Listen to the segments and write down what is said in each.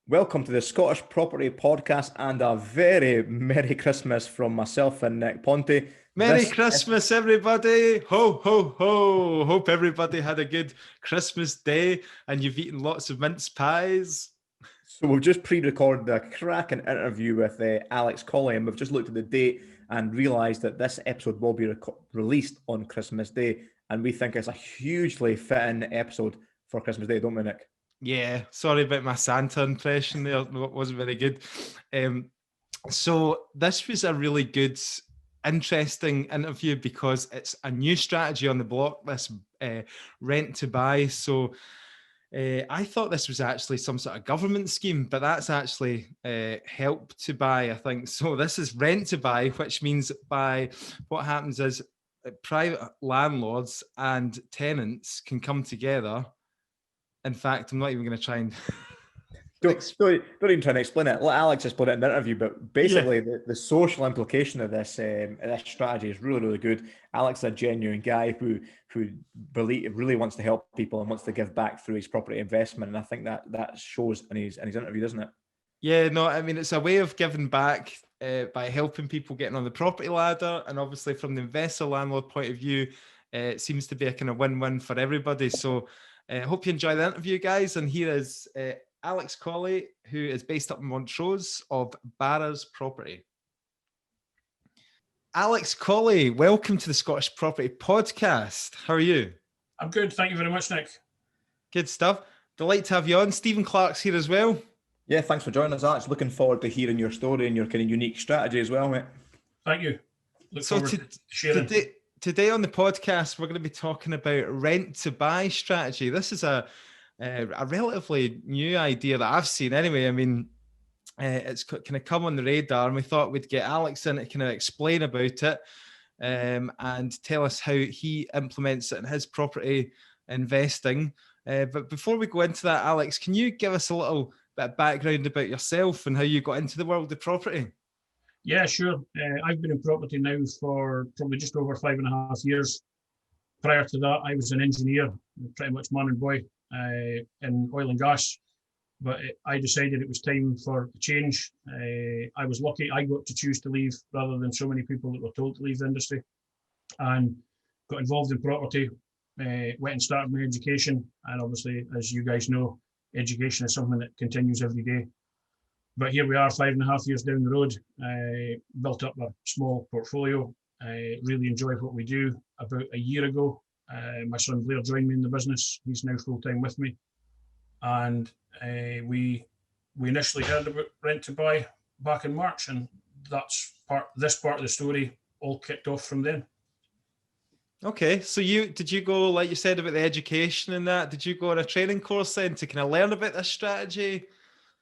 Welcome to the Scottish Property Podcast and a very Merry Christmas from myself and Nick Ponte. Merry Christmas, everybody. Ho, ho, ho. Hope everybody had a good Christmas day and you've eaten lots of mince pies. So we've just pre-recorded a cracking interview with Alex Collie, and we've just looked at the date and realised that this episode will be released on Christmas Day, and we think it's a hugely fitting episode for Christmas Day, don't we, Nick? Yeah, sorry about my Santa impression there. It wasn't very good. So this was a really good, interesting interview because it's a new strategy on the block, this rent to buy. So I thought this was actually some sort of government scheme, but that's actually help to buy, I think. So this is rent to buy, which means what happens is private landlords and tenants can come together. In fact, I'm not even going to try and... Don't even try and explain it. Let Alex explain it in the interview, but basically the social implication of this strategy is really, really good. Alex is a genuine guy who really wants to help people and wants to give back through his property investment, and I think that shows in his interview, doesn't it? Yeah, no, I mean, it's a way of giving back by helping people getting on the property ladder, and obviously from the investor landlord point of view, it seems to be a kind of win-win for everybody. So I hope you enjoy the interview, guys, and here is Alex Collie, who is based up in Montrose of Barra's Property. Alex Collie, welcome to the Scottish Property Podcast. How are you? I'm good. Thank you very much, Nick. Good stuff. Delight to have you on. Stephen Clark's here as well. Yeah, thanks for joining us, Alex. Looking forward to hearing your story and your kind of unique strategy as well, mate. Thank you. Look forward to sharing. Today on the podcast, we're going to be talking about rent to buy strategy. This is a relatively new idea that I've seen anyway. I mean, it's kind of come on the radar, and we thought we'd get Alex in to kind of explain about it and tell us how he implements it in his property investing. But before we go into that, Alex, can you give us a little bit of background about yourself and how you got into the world of property? Yeah, sure. I've been in property now for probably just over 5.5 years. Prior to that, I was an engineer, pretty much man and boy in oil and gas. But I decided it was time for a change. I was lucky I got to choose to leave rather than so many people that were told to leave the industry, and got involved in property, went and started my education. And obviously, as you guys know, education is something that continues every day. But here we are 5.5 years down the road, built up a small portfolio. I really enjoy what we do. About a year ago, my son Blair joined me in the business. He's now full-time with me. And we initially heard about rent to buy back in March, and this part of the story all kicked off from then. Okay, so did you go, like you said about the education and that, did you go on a training course then to kind of learn about this strategy?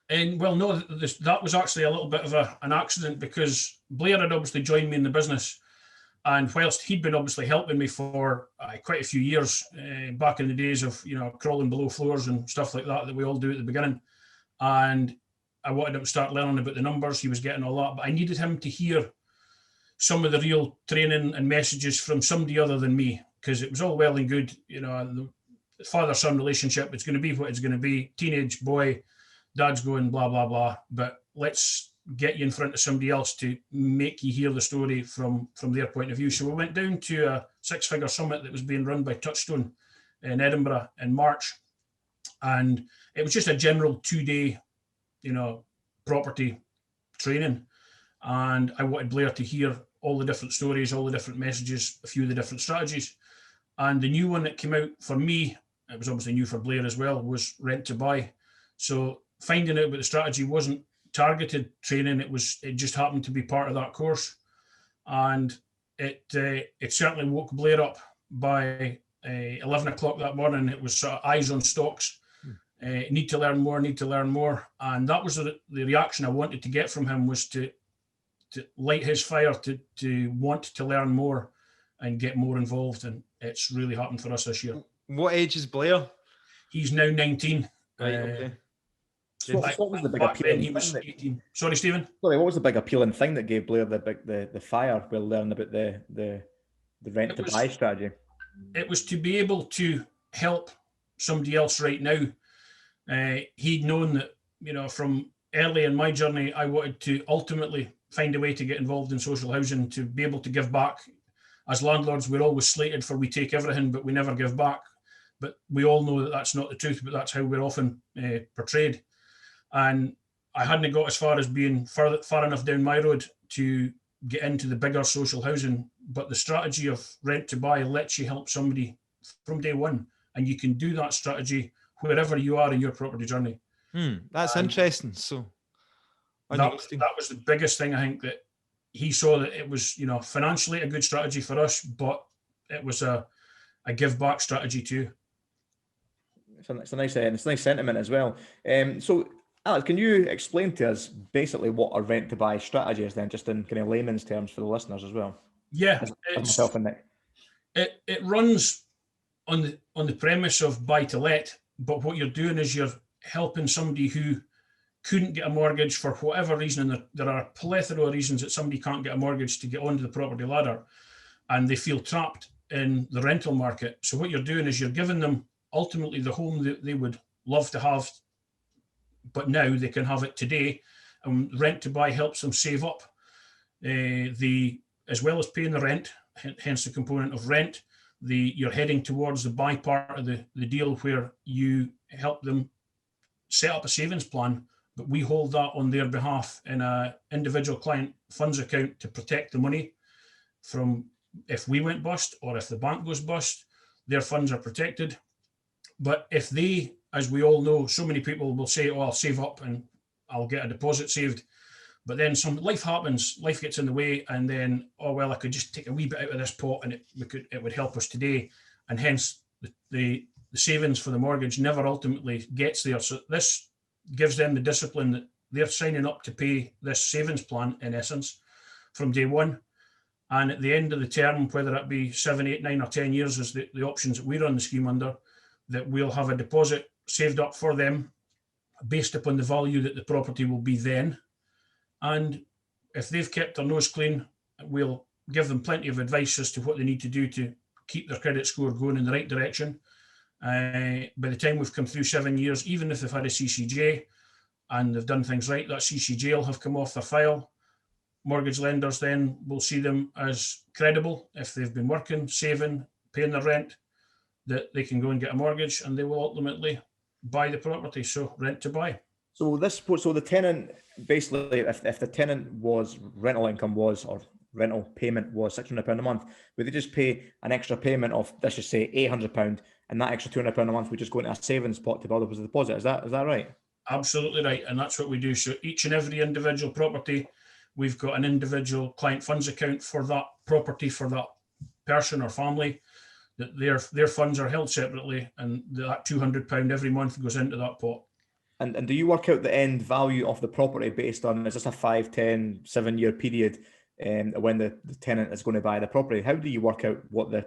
And well, no, that was actually a little bit of an accident, because Blair had obviously joined me in the business, and whilst he'd been obviously helping me for quite a few years, back in the days of crawling below floors and stuff like that we all do at the beginning, and I wanted him to start learning about the numbers. He was getting all that, but I needed him to hear some of the real training and messages from somebody other than me, because it was all well and good, the father-son relationship. It's going to be what it's going to be. Teenage boy, dad's going blah blah blah, but let's get you in front of somebody else to make you hear the story from their point of view. So we went down to a 6-figure summit that was being run by Touchstone in Edinburgh in March, and it was just a general 2-day property training, and I wanted Blair to hear all the different stories, all the different messages, a few of the different strategies. And the new one that came out for me, it was obviously new for Blair as well, was rent to buy. So finding out about the strategy wasn't targeted training, it just happened to be part of that course. And it certainly woke Blair up by 11 o'clock that morning. It was sort of eyes on stocks. Need to learn more. And that was the reaction I wanted to get from him, was to light his fire, to want to learn more and get more involved. And it's really happened for us this year. What age is Blair? He's now 19. Right, okay. So what was the big appealing he was thing 18. Sorry, Stephen? Sorry, what was the big appealing thing that gave Blair the fire while learning about the rent to buy strategy? It was to be able to help somebody else right now. He'd known that from early in my journey, I wanted to ultimately find a way to get involved in social housing, to be able to give back. As landlords, we're always slated for we take everything, but we never give back. But we all know that that's not the truth, but that's how we're often portrayed. And I hadn't got as far as being far enough down my road to get into the bigger social housing. But the strategy of rent to buy lets you help somebody from day one. And you can do that strategy wherever you are in your property journey. That's interesting. So that was the biggest thing, I think, that he saw, that it was, financially a good strategy for us, but it was a give back strategy too. It's a nice sentiment as well. So Alex, can you explain to us basically what a rent to buy strategy is then, just in kind of layman's terms for the listeners as well? Yeah, as myself and Nick. It runs on the premise of buy to let, but what you're doing is you're helping somebody who couldn't get a mortgage for whatever reason, and there are a plethora of reasons that somebody can't get a mortgage to get onto the property ladder, and they feel trapped in the rental market. So what you're doing is you're giving them ultimately the home that they would love to have, but now they can have it today. And rent to buy helps them save up as well as paying the rent, hence the component of rent. You're heading towards the buy part of the deal, where you help them set up a savings plan, but we hold that on their behalf in an individual client funds account to protect the money from if we went bust or if the bank goes bust, their funds are protected. But if they, as we all know, so many people will say, oh, I'll save up and I'll get a deposit saved. But then life happens, life gets in the way, and then, oh, well, I could just take a wee bit out of this pot and it would help us today. And hence the savings for the mortgage never ultimately gets there. So this gives them the discipline that they're signing up to pay this savings plan, in essence, from day one. And at the end of the term, whether it be 7, 8, 9 or 10 years is the options that we're on the scheme under, that we'll have a deposit saved up for them based upon the value that the property will be then. And if they've kept their nose clean, we'll give them plenty of advice as to what they need to do to keep their credit score going in the right direction. By the time we've come through 7 years, even if they've had a CCJ and they've done things right, that CCJ will have come off their file. Mortgage lenders then will see them as credible if they've been working, saving, paying their rent, that they can go and get a mortgage, and they will ultimately buy the property. So rent to buy. So the tenant, basically, if the tenant was rental income was, or rental payment was £600 a month, would they just pay an extra payment of, let's just say £800, and that extra £200 a month would just go into a savings pot to build up as a deposit? Is that right? Absolutely right, and that's what we do. So each and every individual property, we've got an individual client funds account for that property, for that person or family, that their funds are held separately, and that £200 every month goes into that pot. And do you work out the end value of the property based on, is this a 5, 10, 7-year period when the tenant is going to buy the property? How do you work out what the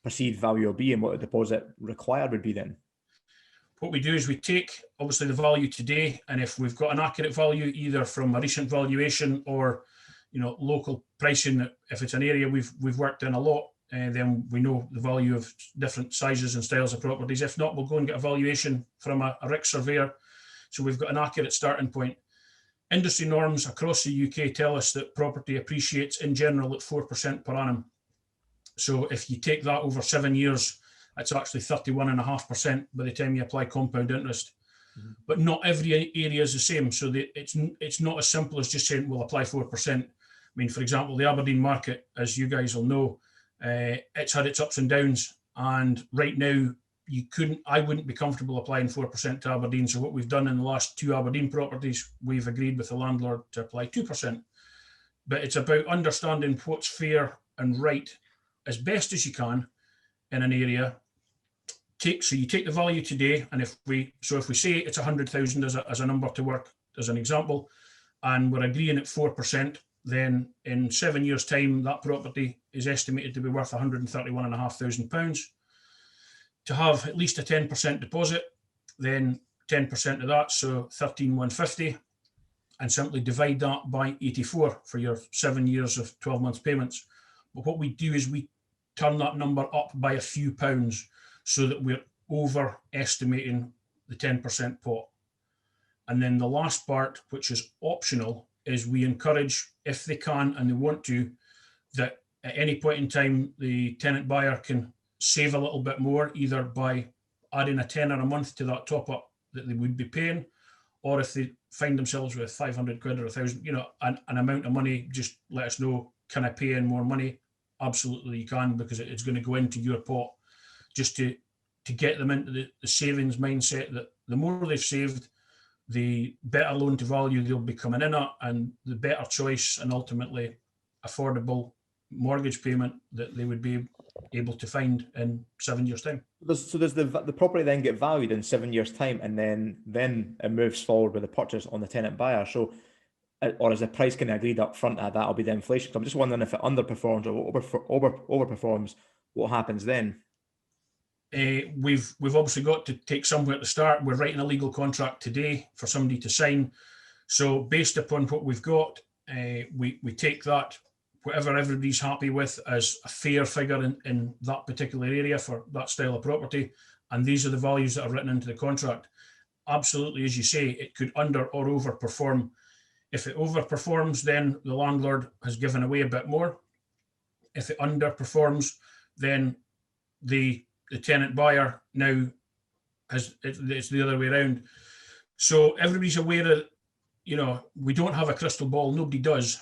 perceived value will be and what the deposit required would be then? What we do is we take obviously the value today, and if we've got an accurate value either from a recent valuation or local pricing, if it's an area we've worked in a lot, then we know the value of different sizes and styles of properties. If not, we'll go and get a valuation from a RIC surveyor. So we've got an accurate starting point. Industry norms across the UK tell us that property appreciates in general at 4% per annum. So if you take that over 7 years, it's actually 31.5% by the time you apply compound interest. Mm-hmm. But not every area is the same. So it's not as simple as just saying we'll apply 4%. I mean, for example, the Aberdeen market, as you guys will know, it's had its ups and downs. And right now, I wouldn't be comfortable applying 4% to Aberdeen. So what we've done in the last 2 Aberdeen properties, we've agreed with the landlord to apply 2%. But it's about understanding what's fair and right as best as you can in an area. So you take the value today, and if we say it's 100,000 as a number to work as an example, and we're agreeing at 4%, then in 7 years' time, that property is estimated to be worth £131,500. To have at least a 10% deposit, then 10% of that, so 13,150, and simply divide that by 84 for your 7 years of 12 months payments. But what we do is we turn that number up by a few pounds so that we're overestimating the 10% pot. And then the last part, which is optional, is we encourage, if they can and they want to, that at any point in time, the tenant buyer can save a little bit more, either by adding a tenner a month to that top up that they would be paying, or if they find themselves with 500 quid or 1,000, an amount of money, just let us know, can I pay in more money? Absolutely you can, because it's going to go into your pot, just to get them into the savings mindset that the more they've saved, the better loan to value they'll be coming in at, and the better choice and ultimately affordable mortgage payment that they would be able to find in 7 years' time. Does the property then get valued in 7 years' time, and then it moves forward with the purchase on the tenant buyer? So, or is the price kind of agreed up front at that'll be the inflation? So I'm just wondering if it underperforms or overperforms, what happens then? We've obviously got to take somewhere to start. We're writing a legal contract today for somebody to sign. So based upon what we've got, we take that, whatever everybody's happy with, as a fair figure in that particular area for that style of property. And these are the values that are written into the contract. Absolutely, as you say, it could under or overperform. If it overperforms, then the landlord has given away a bit more. If it underperforms, then the tenant buyer now it's the other way around. So everybody's aware that, we don't have a crystal ball, nobody does,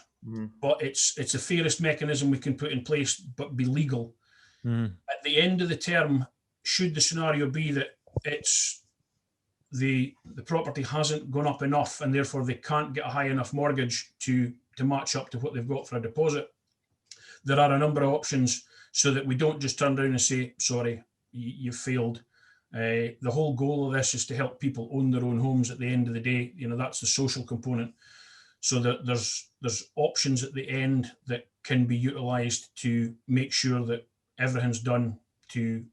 but it's the fairest mechanism we can put in place, but be legal. At the end of the term, should the scenario be that it's the property hasn't gone up enough and therefore they can't get a high enough mortgage to match up to what they've got for a deposit, there are a number of options so that we don't just turn around and say, sorry, you've failed. The whole goal of this is to help people own their own homes at the end of the day. That's the social component. So that there's options at the end that can be utilised to make sure that everything's done to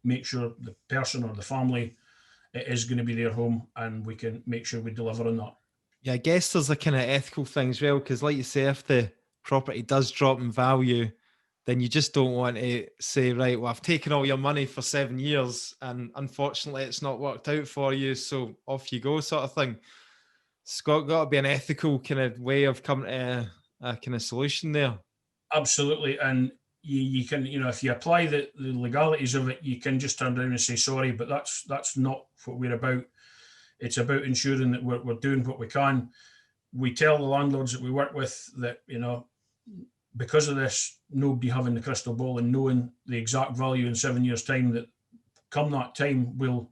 make sure the person or the family, it is going to be their home, and we can make sure we deliver on that. Yeah, I guess there's a kind of ethical thing as well, because like you say, if the property does drop in value, then you just don't want to say, right, well, I've taken all your money for 7 years and unfortunately it's not worked out for you, so off you go, sort of thing. It's got to be an ethical kind of way of coming to a kind of solution there. Absolutely. And you can, if you apply the legalities of it, you can just turn around and say sorry, but that's not what we're about. It's about ensuring that we're doing what we can. We tell the landlords that we work with that, because of this, nobody having the crystal ball and knowing the exact value in 7 years' time, that come that time, we'll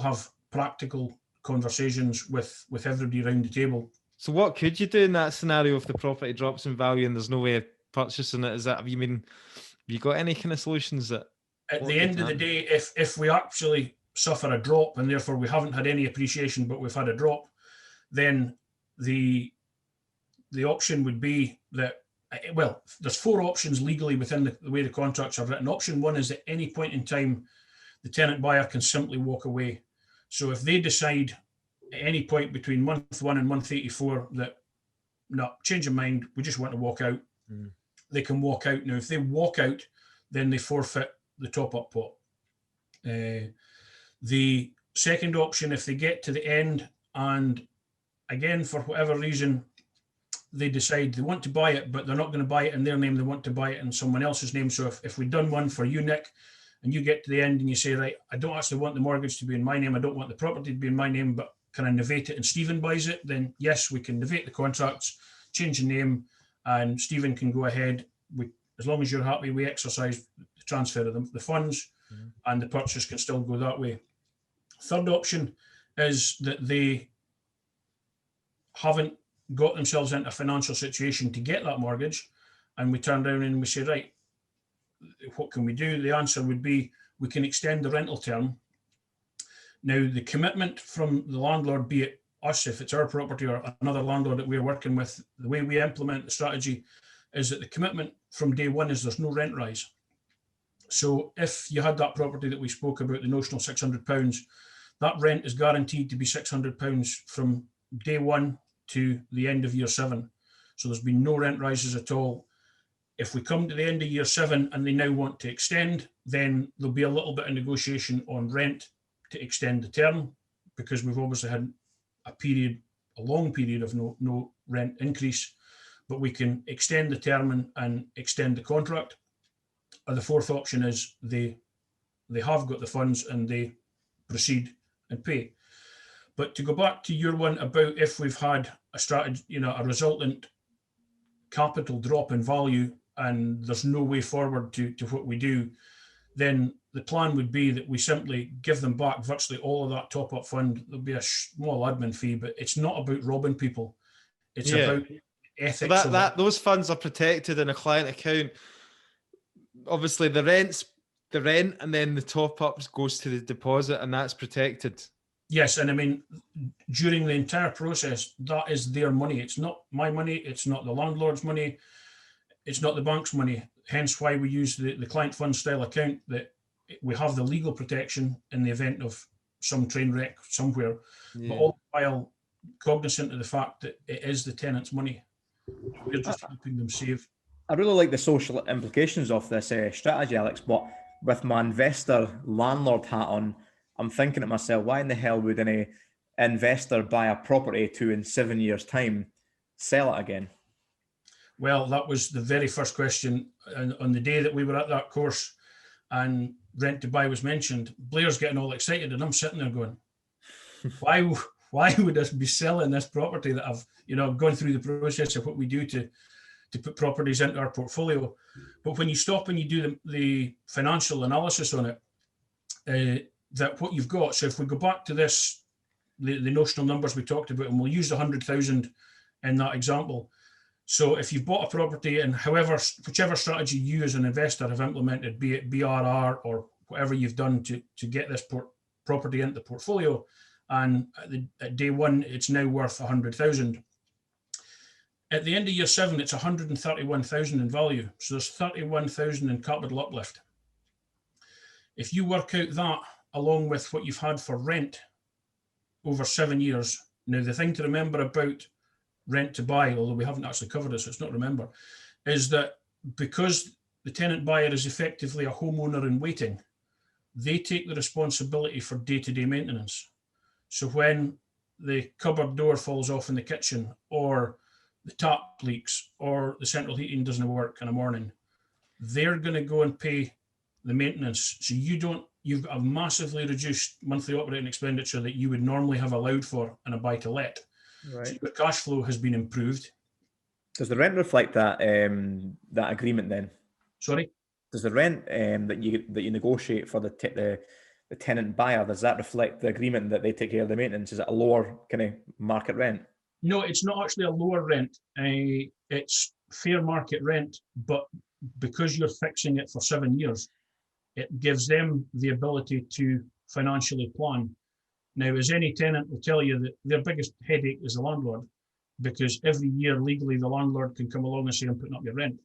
have practical conversations with everybody around the table. So what could you do in that scenario if the property drops in value and there's no way of purchasing it? Have you got any kind of solutions that at the end of the day, if we actually suffer a drop and therefore we haven't had any appreciation but we've had a drop, then the option would be that, well, there's 4 options legally within the way the contracts are written. Option 1 is at any point in time the tenant buyer can simply walk away. So if they decide at any point between month 1 and month 84 that, no, change of mind, we just want to walk out, they can walk out. Now, if they walk out, then they forfeit the top-up pot. The second option, if they get to the end and, again, for whatever reason, they decide they want to buy it, but they're not going to buy it in their name, they want to buy it in someone else's name. So if we've done one for you, Nick, and you get to the end and you say, right, I don't actually want the mortgage to be in my name, I don't want the property to be in my name, but can I novate it and Stephen buys it? Then yes, we can novate the contracts, change the name, and Stephen can go ahead. As long as you're happy, we exercise the transfer of the funds, and the purchase can still go that way. Third option is that they haven't got themselves into a financial situation to get that mortgage, and we turn down and we say, right, what can we do? The answer would be, we can extend the rental term. Now, the commitment from the landlord, be it us, if it's our property, or another landlord that we're working with, the way we implement the strategy is that the commitment from day one is there's no rent rise. So if you had that property that we spoke about, the notional £600, that rent is guaranteed to be £600 from day one to the end of year 7. So there's been no rent rises at all. If we come to the end of year 7 and they now want to extend, then there'll be a little bit of negotiation on rent to extend the term, because we've obviously had a long period of no rent increase, but we can extend the term and extend the contract. Or the fourth option is they have got the funds and they proceed and pay. But to go back to your one about if we've had a strategy, a resultant capital drop in value and there's no way forward to what we do, then the plan would be that we simply give them back virtually all of that top-up fund. There'll be a small admin fee, but it's not about robbing people. It's about ethics. So that those funds are protected in a client account. Obviously, the rent, and then the top-ups goes to the deposit, and that's protected. Yes, and I mean, during the entire process, that is their money. It's not my money. It's not the landlord's money. It's not the bank's money. Hence why we use the client fund style account, that we have the legal protection in the event of some train wreck somewhere, but all while cognizant of the fact that it is the tenant's money. We're just helping them save. I really like the social implications of this strategy, Alex, but with my investor landlord hat on, I'm thinking to myself, why in the hell would any investor buy a property to, in 7 years' time, sell it again? Well, that was the very first question on the day that we were at that course and Rent to Buy was mentioned. Blair's getting all excited and I'm sitting there going, why would I be selling this property that I've gone through the process of what we do to put properties into our portfolio? But when you stop and you do the financial analysis on it, that what you've got, so if we go back to this, the notional numbers we talked about, and we'll use 100,000 in that example. So if you've bought a property and whichever strategy you as an investor have implemented, be it BRR or whatever you've done to get this property into the portfolio, and at day one, it's now worth 100,000. At the end of year 7, it's 131,000 in value. So there's 31,000 in capital uplift. If you work out that along with what you've had for rent over 7 years, now the thing to remember about Rent to Buy, although we haven't actually covered this, so it's not remember, is that because the tenant buyer is effectively a homeowner in waiting, they take the responsibility for day-to-day maintenance. So when the cupboard door falls off in the kitchen, or the tap leaks, or the central heating doesn't work in a morning, they're going to go and pay the maintenance. So you've got a massively reduced monthly operating expenditure that you would normally have allowed for in a buy-to-let. Right. So your cash flow has been improved. Does the rent reflect that that agreement then? Sorry? Does the rent that you negotiate for the tenant buyer, does that reflect the agreement that they take care of the maintenance? Is it a lower kind of market rent? No, it's not actually a lower rent. It's fair market rent, but because you're fixing it for 7 years, it gives them the ability to financially plan. Now, as any tenant will tell you, that their biggest headache is the landlord, because every year legally the landlord can come along and say, I'm putting up your rent.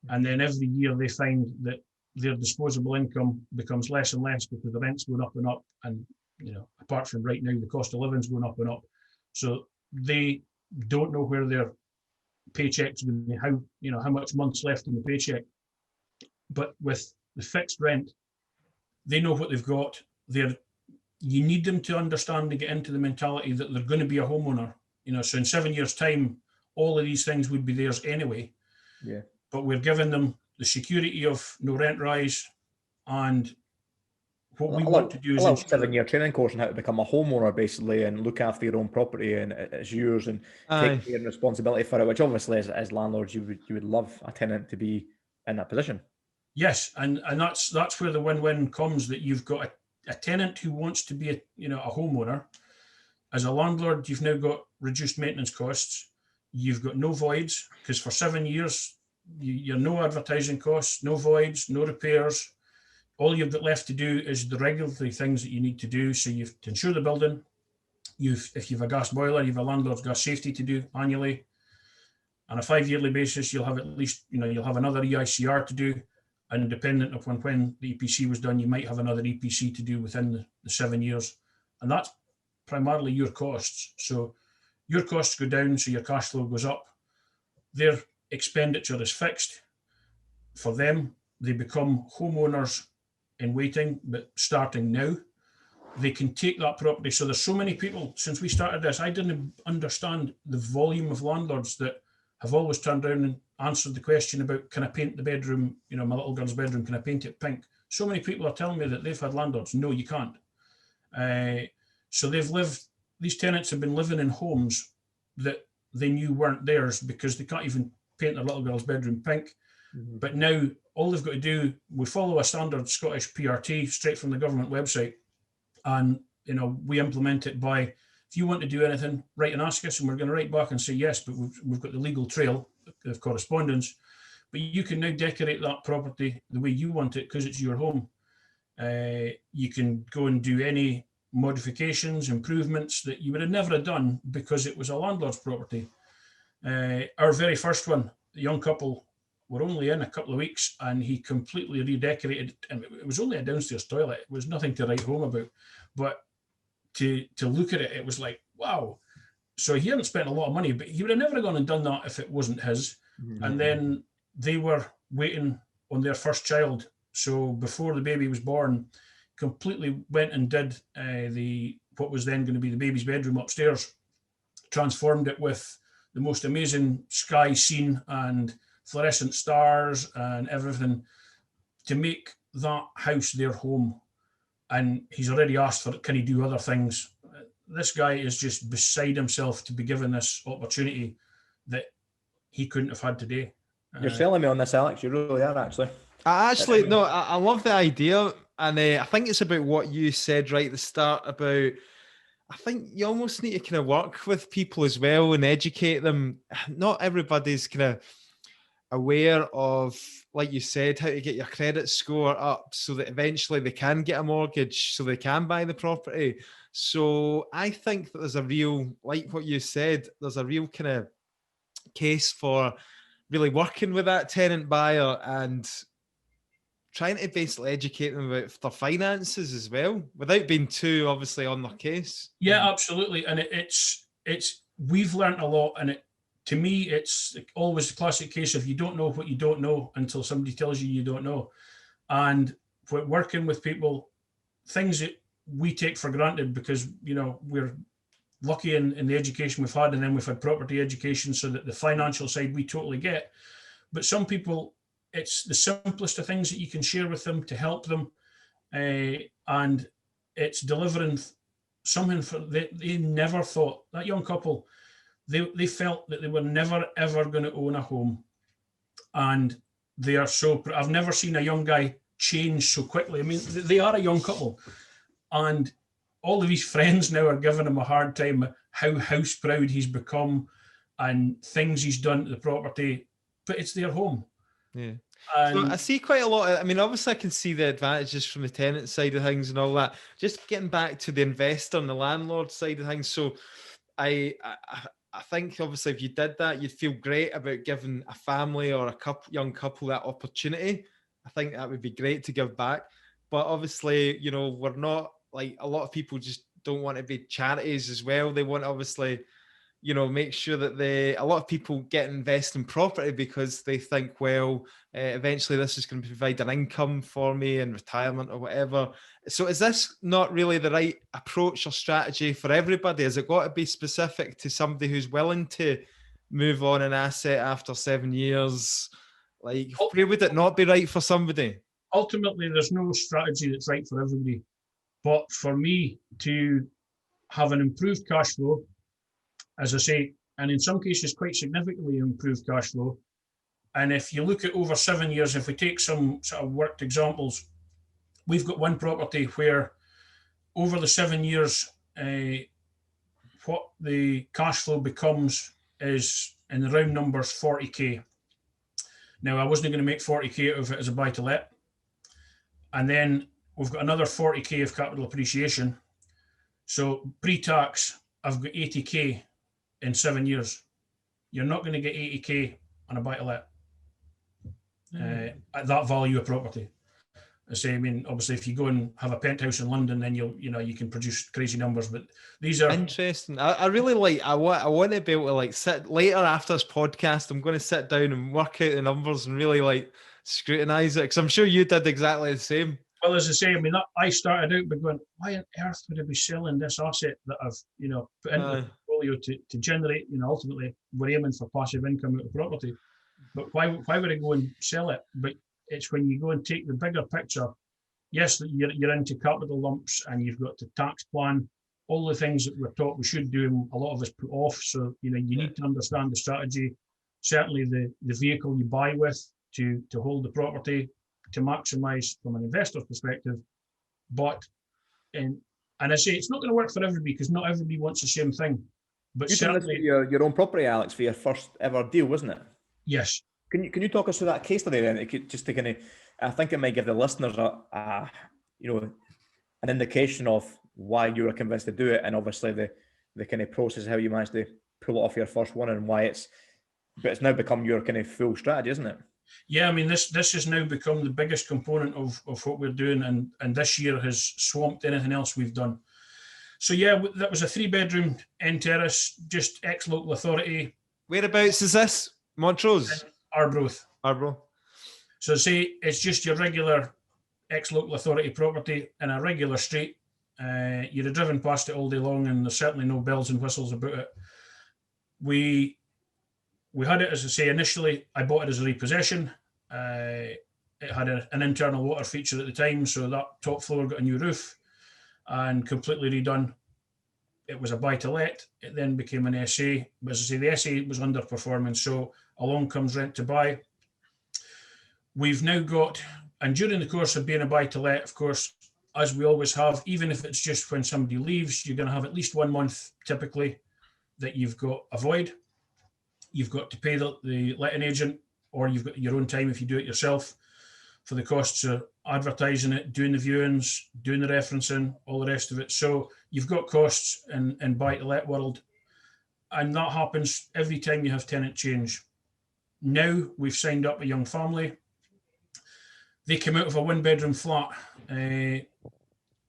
And then every year they find that their disposable income becomes less and less because the rent's going up and up. And, apart from right now, the cost of living's going up and up. So they don't know where their paycheck's going to be, how much months left in the paycheck. But with the fixed rent, they know what they've got. You need them to understand and get into the mentality that they're going to be a homeowner. So in 7 years' time, all of these things would be theirs anyway. Yeah. But we're giving them the security of no rent rise, and what we want to do is a 7-year training course on how to become a homeowner, basically, and look after your own property, and it's yours, and take care and responsibility for it. Which obviously, as landlords, you would love a tenant to be in that position. Yes, and that's where the win-win comes. That you've got a tenant who wants to be a homeowner. As a landlord, you've now got reduced maintenance costs. You've got no voids, because for 7 years, you're no advertising costs, no voids, no repairs. All you've got left to do is the regulatory things that you need to do. So you've to insure the building. If you've a gas boiler, you've a landlord's gas safety to do annually. On a 5-yearly basis, you'll have at least, you'll have another EICR to do. And dependent upon when the EPC was done, you might have another EPC to do within the 7 years. And that's primarily your costs. So your costs go down, so your cash flow goes up. Their expenditure is fixed. For them, they become homeowners in waiting, but starting now. they can take that property. So there's so many people, since we started this, I didn't understand the volume of landlords that have always turned around and answered the question about, can I paint the bedroom, my little girl's bedroom, can I paint it pink? So many people are telling me that they've had landlords. No, you can't. So these tenants have been living in homes that they knew weren't theirs because they can't even paint their little girl's bedroom pink. Mm-hmm. But now all they've got to do, we follow a standard Scottish PRT straight from the government website. And, we implement it by, if you want to do anything, write and ask us, and we're going to write back and say yes, but we've got the legal trail of correspondence. But you can now decorate that property the way you want it because it's your home. You can go and do any modifications, improvements that you would have never have done because it was a landlord's property. Our very first one, the young couple were only in a couple of weeks and he completely redecorated. And it was only a downstairs toilet. It was nothing to write home about. But to look at it, it was like, wow. So he hadn't spent a lot of money, but he would have never gone and done that if it wasn't his. Mm-hmm. And then they were waiting on their first child. So before the baby was born, completely went and did what was then going to be the baby's bedroom upstairs, transformed it with the most amazing sky scene and fluorescent stars and everything to make that house their home. And he's already asked for, can he do other things? This guy is just beside himself to be given this opportunity that he couldn't have had today. You're selling me on this, Alex. You really are, actually. I love the idea. And I think it's about what you said right at the start about, I think you almost need to kind of work with people as well and educate them. Not everybody's kind of aware of, like you said, how to get your credit score up so that eventually they can get a mortgage, so they can buy the property. So I think that there's a real, like what you said, there's a real kind of case for really working with that tenant buyer and trying to basically educate them about their finances as well, without being too obviously on their case. Yeah, absolutely. And it's we've learned a lot, and to me, it's always the classic case of you don't know what you don't know until somebody tells you don't know. And working with people, things that we take for granted because, we're lucky in the education we've had, and then we've had property education, so that the financial side we totally get. But some people, it's the simplest of things that you can share with them to help them. And it's delivering something they never thought. That young couple, they felt that they were never, ever going to own a home. And they are I've never seen a young guy change so quickly. I mean, they are a young couple. And all of his friends now are giving him a hard time how house proud he's become and things he's done to the property, but it's their home. Yeah. So I see quite a lot I mean, obviously I can see the advantages from the tenant side of things and all that. Just getting back to the investor and the landlord side of things. So I think obviously if you did that, you'd feel great about giving a family or a young couple that opportunity. I think that would be great to give back. But obviously, we're not, like, a lot of people just don't want to be charities as well. They want to obviously, make sure that a lot of people get invest in property because they think, well, eventually this is going to provide an income for me in retirement or whatever. So is this not really the right approach or strategy for everybody? Has it got to be specific to somebody who's willing to move on an asset after 7 years? Like, where would it not be right for somebody? Ultimately, there's no strategy that's right for everybody. But for me to have an improved cash flow, as I say, and in some cases quite significantly improved cash flow. And if you look at over 7 years, if we take some sort of worked examples, we've got one property where over the 7 years, what the cash flow becomes is, in the round numbers, 40k. Now, I wasn't going to make 40k out of it as a buy-to-let. And then we've got another 40k of capital appreciation. So pre-tax, I've got 80k in 7 years. You're not going to get 80k on a buy-to-let at that value of property. I say, obviously, if you go and have a penthouse in London, then you can produce crazy numbers. But these are interesting. I really like. I want to be able to sit later after this podcast. I'm going to sit down and work out the numbers and really scrutinize it, because I'm sure you did exactly the same. Well, as I say, I mean, I started out by going, why on earth would I be selling this asset that I've, put into the portfolio to generate, ultimately we're aiming for passive income out of property. But why would I go and sell it? But it's when you go and take the bigger picture. Yes, you're into capital lumps and you've got the tax plan, all the things that we're taught we should do, and a lot of us put off. So, you need to understand the strategy, certainly the vehicle you buy with to hold the property, to maximise from an investor's perspective. But, and I say it's not going to work for everybody because not everybody wants the same thing. But you certainly, your own property, Alex, for your first ever deal, wasn't it? Yes. Can you talk us through that case study then? It could just to kind of, I think it might give the listeners an indication of why you were convinced to do it, and obviously the kind of process how you managed to pull it off your first one, and why it's now become your kind of full strategy, isn't it? Yeah, I mean, this has now become the biggest component of what we're doing, and this year has swamped anything else we've done. So yeah, that was a 3-bedroom end terrace, just ex-local authority. Whereabouts is this? Montrose? Arbroath. Arbroath. So say it's just your regular ex-local authority property in a regular street. You'd have driven past it all day long, and there's certainly no bells and whistles about it. We had it, as I say, initially, I bought it as a repossession. It had an internal water feature at the time, so that top floor got a new roof and completely redone. It was a buy-to-let. It then became an SA. But as I say, the SA was underperforming, so along comes rent to buy. We've now got, and during the course of being a buy-to-let, of course, as we always have, even if it's just when somebody leaves, you're going to have at least 1 month typically that you've got a void. You've got to pay the letting agent, or you've got your own time if you do it yourself, for the costs of advertising it, doing the viewings, doing the referencing, all the rest of it. So you've got costs in buy-to-let world, and that happens every time you have tenant change. Now we've signed up a young family. They came out of a 1-bedroom flat.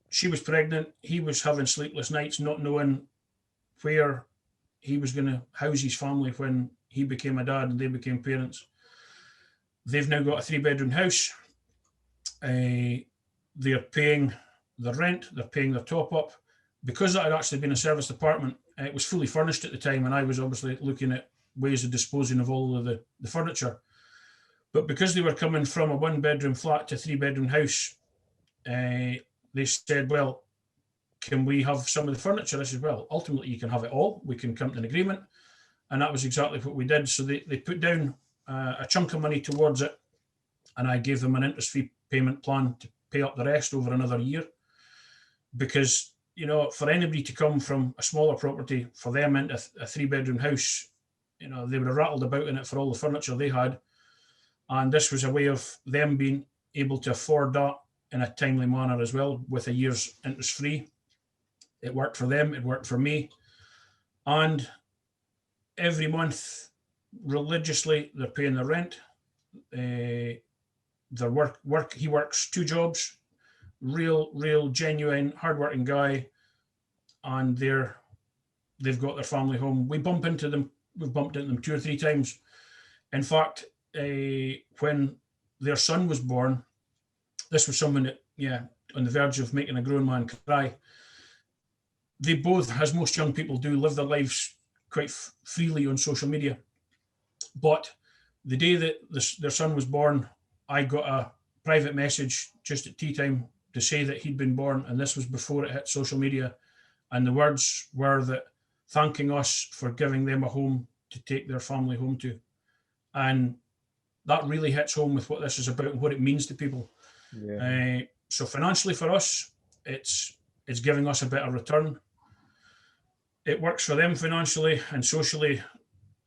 She was pregnant. He was having sleepless nights, not knowing where he was going to house his family when he became a dad and they became parents. They've now got a 3-bedroom house. They're paying the rent. They're paying their top up. Because that had actually been a serviced apartment, it was fully furnished at the time, and I was obviously looking at ways of disposing of all of the furniture. But because they were coming from a 1-bedroom flat to a 3-bedroom house, they said, well, can we have some of the furniture? I said, well, ultimately you can have it all. We can come to an agreement. And that was exactly what we did. So they put down a chunk of money towards it, and I gave them an interest-free payment plan to pay up the rest over another year. Because, for anybody to come from a smaller property, for them into a 3-bedroom house, they would have rattled about in it for all the furniture they had. And this was a way of them being able to afford that in a timely manner as well, with a year's interest-free. It worked for them, it worked for me. And every month, religiously, they're paying their rent. Their work, he works 2 jobs, real, genuine, hardworking guy. And they've got their family home. We've bumped into them 2 or 3 times. In fact, when their son was born, this was someone that, on the verge of making a grown man cry. They both, as most young people do, live their lives quite freely on social media. But the day that their son was born, I got a private message just at tea time to say that he'd been born, and this was before it hit social media. And the words were that thanking us for giving them a home to take their family home to. And that really hits home with what this is about and what it means to people. Yeah. So financially for us, it's giving us a better return. It works for them financially and socially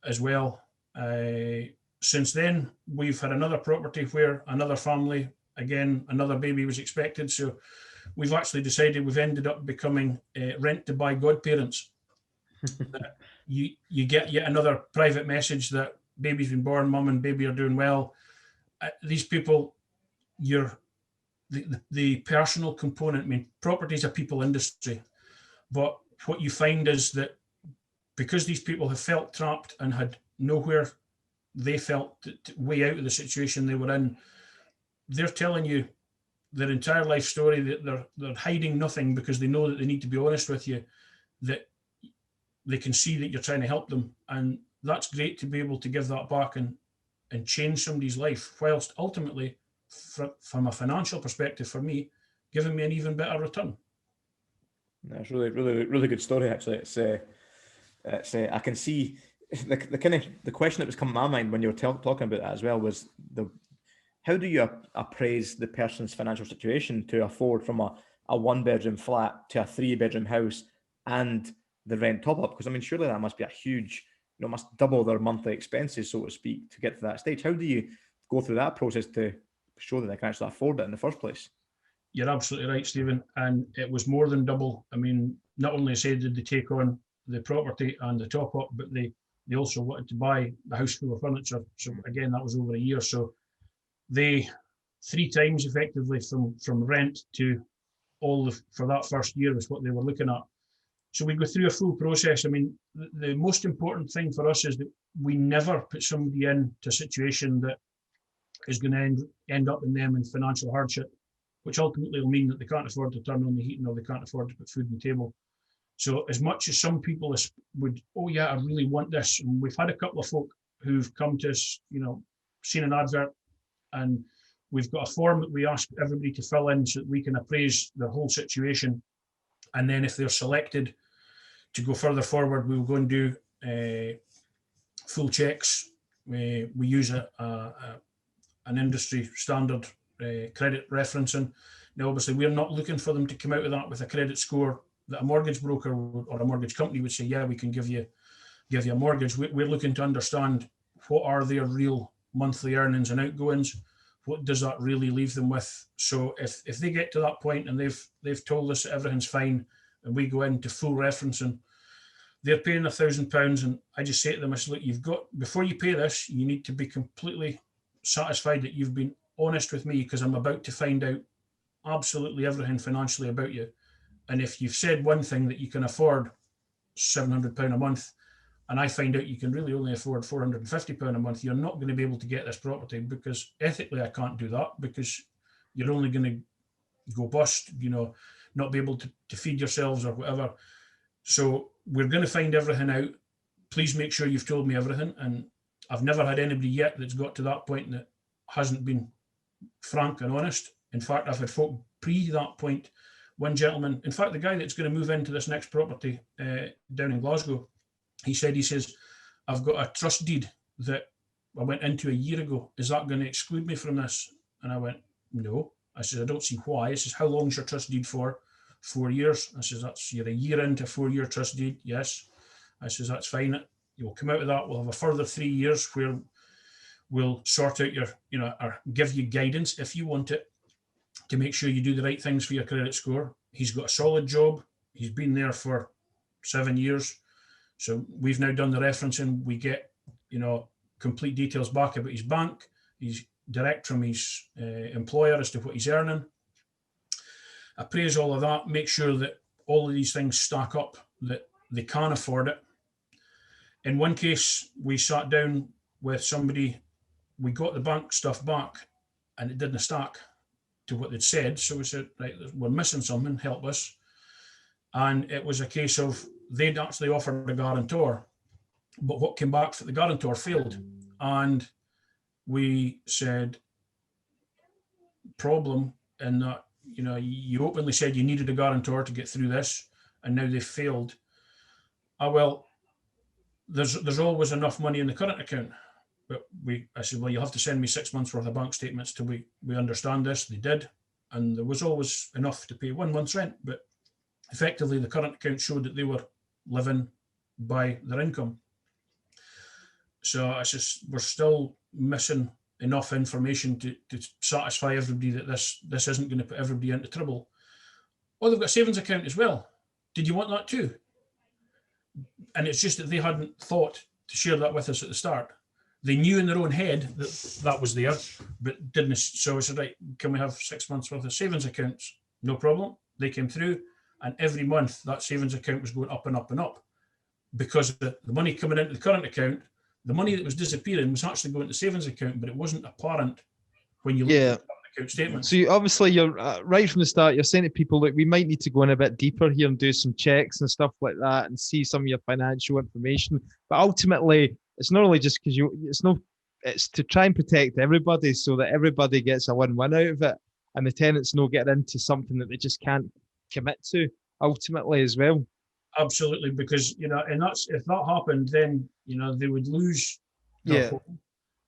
as well. Since then, we've had another property where another family, again, another baby was expected. So we've actually decided we've ended up becoming rent to buy godparents. You get yet another private message that baby's been born, mum and baby are doing well. These people, the personal component, I mean, property is a people industry, but what you find is that because these people have felt trapped and had nowhere they felt way out of the situation they were in, they're telling you their entire life story, that they're hiding nothing because they know that they need to be honest with you, that they can see that you're trying to help them. And that's great to be able to give that back and change somebody's life, whilst ultimately, from a financial perspective, for me, giving me an even better return. That's really good story. Actually, it's I can see the question that was coming to my mind when you were talking about that as well was how do you appraise the person's financial situation to afford from a 1-bedroom flat to a 3-bedroom house and the rent top up? Because I mean, surely that must be a huge, must double their monthly expenses, so to speak, to get to that stage. How do you go through that process to show that they can actually afford it in the first place? You're absolutely right, Stephen. And it was more than double. I mean, not only did they take on the property and the top up, but they also wanted to buy the house full of furniture. So again, that was over a year. So they 3 times effectively from rent to for that first year is what they were looking at. So we go through a full process. I mean, the most important thing for us is that we never put somebody into a situation that is going to end up in them in financial hardship, which ultimately will mean that they can't afford to turn on the heating or they can't afford to put food on the table. So as much as some people would, oh yeah, I really want this. And we've had a couple of folk who've come to us, seen an advert, and we've got a form that we ask everybody to fill in so that we can appraise their whole situation. And then if they're selected to go further forward, we will go and do full checks. We use an industry standard credit referencing. Now, obviously, we're not looking for them to come out of that with a credit score that a mortgage broker or a mortgage company would say, yeah, we can give you a mortgage. We're looking to understand what are their real monthly earnings and outgoings. What does that really leave them with? So if they get to that point and they've told us that everything's fine and we go into full referencing, they're paying £1,000, and I just say to them, I say, look, before you pay this, you need to be completely satisfied that you've been honest with me, because I'm about to find out absolutely everything financially about you. And if you've said one thing, that you can afford £700 a month, and I find out you can really only afford £450 a month, you're not going to be able to get this property, because ethically I can't do that, because you're only going to go bust, not be able to feed yourselves or whatever. So we're going to find everything out. Please make sure you've told me everything. And I've never had anybody yet that's got to that point that hasn't been frank and honest. In fact, I've had folk pre that point. One gentleman, in fact, the guy that's going to move into this next property down in Glasgow, he says, I've got a trust deed that I went into a year ago. Is that going to exclude me from this? And I went, no. I said, I don't see why. I says, how long's your trust deed for? 4 years. I says, you're a year into a 4-year trust deed. Yes. I says, that's fine. You'll come out of that. We'll have a further 3 years where we'll sort out or give you guidance if you want it, to make sure you do the right things for your credit score. He's got a solid job. He's been there for 7 years. So we've now done the referencing. We get, complete details back about his bank. He's direct from his employer as to what he's earning. Appraise all of that, make sure that all of these things stack up, that they can afford it. In one case, we sat down with somebody, we got the bank stuff back and it didn't stack to what they'd said. So we said, right, we're missing something, help us. And it was a case of they'd actually offered a guarantor, but what came back for the guarantor failed. And we said, problem in that, you openly said you needed a guarantor to get through this, and now they've failed. Well, there's always enough money in the current account. But I said, well, you'll have to send me 6 months worth of bank statements till we understand this. They did. And there was always enough to pay 1 month's rent. But effectively, the current account showed that they were living by their income. So I said, we're still missing enough information to satisfy everybody that this isn't going to put everybody into trouble. Oh, they've got a savings account as well. Did you want that too? And it's just that they hadn't thought to share that with us at the start. They knew in their own head that was there, but didn't. So I said, right, can we have 6 months worth of savings accounts? No problem. They came through, and every month that savings account was going up and up and up, because the money coming into the current account, the money that was disappearing was actually going to the savings account, but it wasn't apparent when you looked at the account statements. So obviously you're right from the start, you're saying to people that we might need to go in a bit deeper here and do some checks and stuff like that and see some of your financial information. But ultimately, it's not only just because it's to try and protect everybody so that everybody gets a win-win out of it and the tenants no get into something that they just can't commit to ultimately as well. Absolutely, because and that's if that happened, then they would lose their home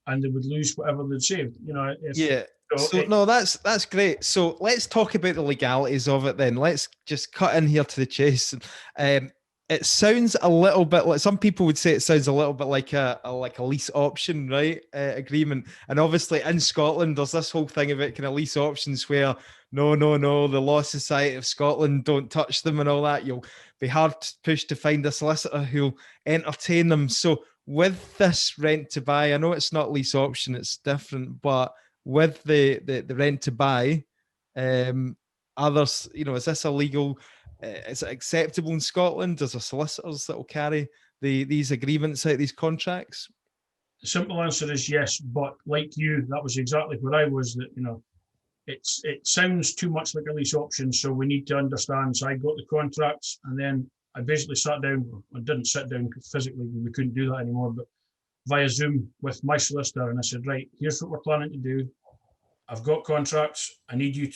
and they would lose whatever they'd saved. No, that's great. So let's talk about the legalities of it then. Let's just cut in here to the chase. It sounds a little bit like, some people would say it sounds a little bit like a lease option, right? Agreement. And obviously in Scotland, there's this whole thing about kind of lease options where no, the Law Society of Scotland don't touch them and all that. You'll be hard pushed to find a solicitor who'll entertain them. So with this rent to buy, I know it's not lease option, it's different, but with the rent to buy, others, is this illegal? Is it acceptable in Scotland? Is there solicitors that will carry these agreements out, these contracts? The simple answer is yes, but like you, that was exactly where I was. That it sounds too much like a lease option, so we need to understand. So I got the contracts, and then I basically sat down. I didn't sit down physically; we couldn't do that anymore. But via Zoom with my solicitor, and I said, right, here's what we're planning to do. I've got contracts. I need you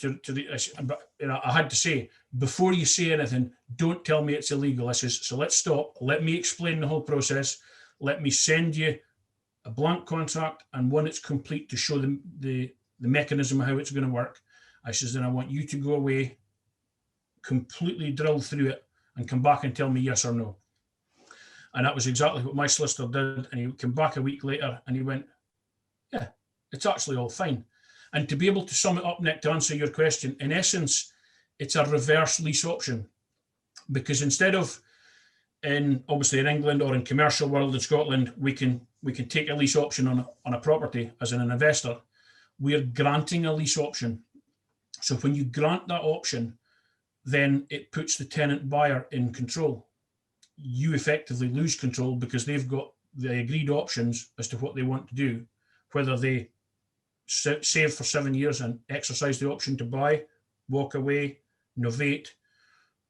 but I had to say, before you say anything, don't tell me it's illegal. I says, so let's stop. Let me explain the whole process. Let me send you a blank contract and one that's complete to show them the mechanism of how it's going to work. I says, then I want you to go away, completely drill through it and come back and tell me yes or no. And that was exactly what my solicitor did. And he came back a week later and he went, yeah, it's actually all fine. And to be able to sum it up, Nick, to answer your question, in essence, it's a reverse lease option. Because instead of obviously in England or in commercial world in Scotland, we can take a lease option on a property as an investor. We're granting a lease option. So when you grant that option, then it puts the tenant buyer in control. You effectively lose control because they've got the agreed options as to what they want to do, whether they save for 7 years and exercise the option to buy, walk away, novate,